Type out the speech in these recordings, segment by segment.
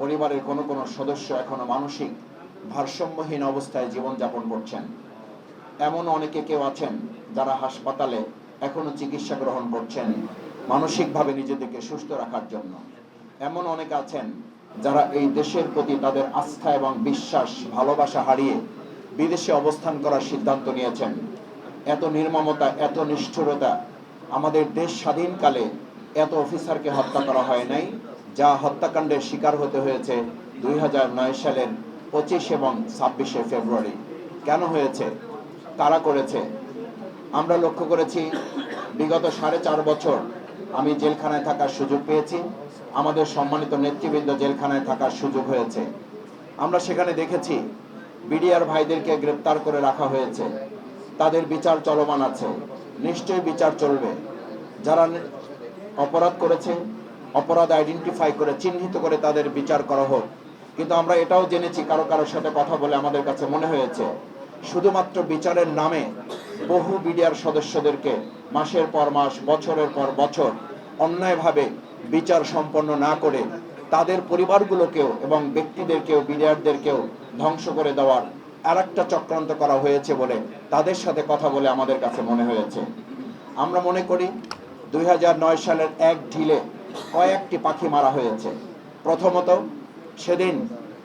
পরিবারের কোনো কোনো সদস্য এখনো মানসিক ভারসাম্যহীন অবস্থায় জীবনযাপন করছেন। এমন অনেকে কেউ আছেন যারা হাসপাতালে এখনো চিকিৎসা গ্রহণ করছেন মানসিকভাবে নিজেদেরকে সুস্থ রাখার জন্য। এমন অনেকে আছেন যারা এই দেশের প্রতি তাদের আস্থা এবং বিশ্বাস ভালোবাসা হারিয়ে বিদেশে অবস্থান করার সিদ্ধান্ত নিয়েছেন। এত নির্মমতা, এত নিষ্ঠুরতা আমাদের দেশ স্বাধীনকালে এত অফিসারকে হত্যা করা হয় নাই, যা হত্যাকাণ্ডের শিকার হতে হয়েছে 2009 সালের 25 এবং 26শে ফেব্রুয়ারি। কেন হয়েছে? কারা করেছে? আমরা লক্ষ্য করেছি বিগত 4.5 বছর আমি জেলখানায় থাকার সুযোগ পেয়েছি, আমাদের সম্মানিত নেতৃবৃন্দ জেলখানায় থাকার সুযোগ হয়েছে। আমরা সেখানে দেখেছি বিডিআর ভাইদেরকে গ্রেপ্তার করে রাখা হয়েছে, তাদের বিচার চলমান আছে, নিশ্চয়ই বিচার চলবে। যারা অপরাধ করেছে অপরাধ আইডেন্টিফাই করে চিহ্নিত করে তাদের বিচার করা হোক। কিন্তু আমরা এটাও জেনেছি, কারো কারোর সাথে কথা বলে আমাদের কাছে মনে হয়েছে শুধুমাত্র বিচারের নামে বহু বিডিআর সদস্যদেরকে মাসের পর মাস, বছরের পর বছর অন্যায়ভাবে বিচার সম্পন্ন না করে তাদের পরিবারগুলোকেও এবং ব্যক্তিদেরকেও, বিডিআরদেরকেও ধ্বংস করে দেওয়ার আরেকটা চক্রান্ত করা হয়েছে বলে তাদের সাথে কথা বলে আমাদের কাছে মনে হয়েছে। আমরা মনে করি 2009 সালের এক ঢিলে কয়েকটি পাখি মারা হয়েছে। প্রথমত, সেদিন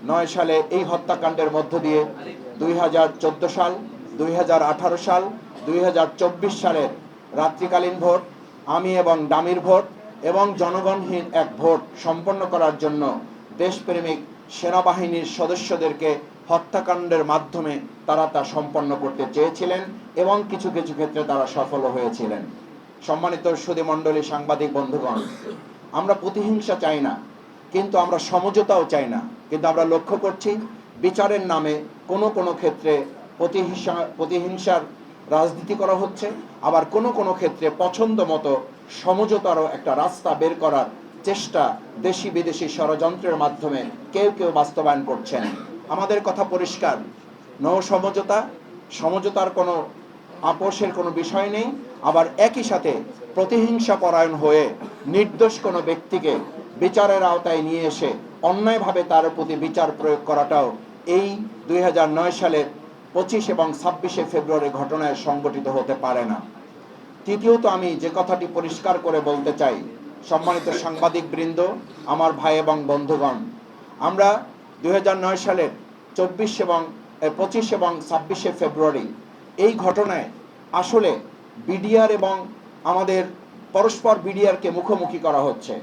9 সালে এই হত্যাকাণ্ডের মধ্য দিয়ে 2014 সাল, 2018 সাল, 2024 সালের রাত্রিকালীন ভোট, আমি এবং ডামির ভোট এবং জনগণহীন এক ভোট সম্পন্ন করার জন্য দেশপ্রেমিক সেনাবাহিনীর সদস্যদেরকে হত্যাকাণ্ডের মাধ্যমে তারা তা সম্পন্ন করতে চেয়েছিলেন এবং কিছু কিছু ক্ষেত্রে তারা সফল হয়েছিলেন। সম্মানিত সুধীমণ্ডলী, সাংবাদিক বন্ধুগণ, আমরা প্রতিহিংসা চাই না, কিন্তু আমরা সমঝোতাও চাই না। কিন্তু আমরা লক্ষ্য করছি বিচারের নামে কোনো কোনো ক্ষেত্রে প্রতিহিংসার রাজনীতি করা হচ্ছে, আবার কোনো কোনো ক্ষেত্রে পছন্দ মতো সমঝোতারও একটা রাস্তা বের করার চেষ্টা দেশি বিদেশি ষড়যন্ত্রের মাধ্যমে কেউ কেউ বাস্তবায়ন করছেন। আমাদের কথা পরিষ্কার, নো সমঝোতা, সমঝোতার কোনো আপোষের কোনো বিষয় নেই। আবার একই সাথে প্রতিহিংসা পরায়ণ হয়ে নির্দোষ কোনো ব্যক্তিকে বিচারের আওতায় নিয়ে এসে অন্যায়ভাবে তার প্রতি বিচার প্রয়োগ করাটাও এই 2009 সালের 25 এবং 26শে ফেব্রুয়ারি ঘটনায় সংগঠিত হতে পারে না। তৃতীয়ত, আমি যে কথাটি পরিষ্কার করে বলতে চাই, সম্মানিত সাংবাদিক বৃন্দ, আমার ভাই এবং বন্ধুগণ, আমরা 2009 সালের 25 এবং 26শে ফেব্রুয়ারি এই ঘটনায় আসলে বিডিআর এবং আমাদের পরস্পর বিডিআরকে মুখোমুখি করা হচ্ছে।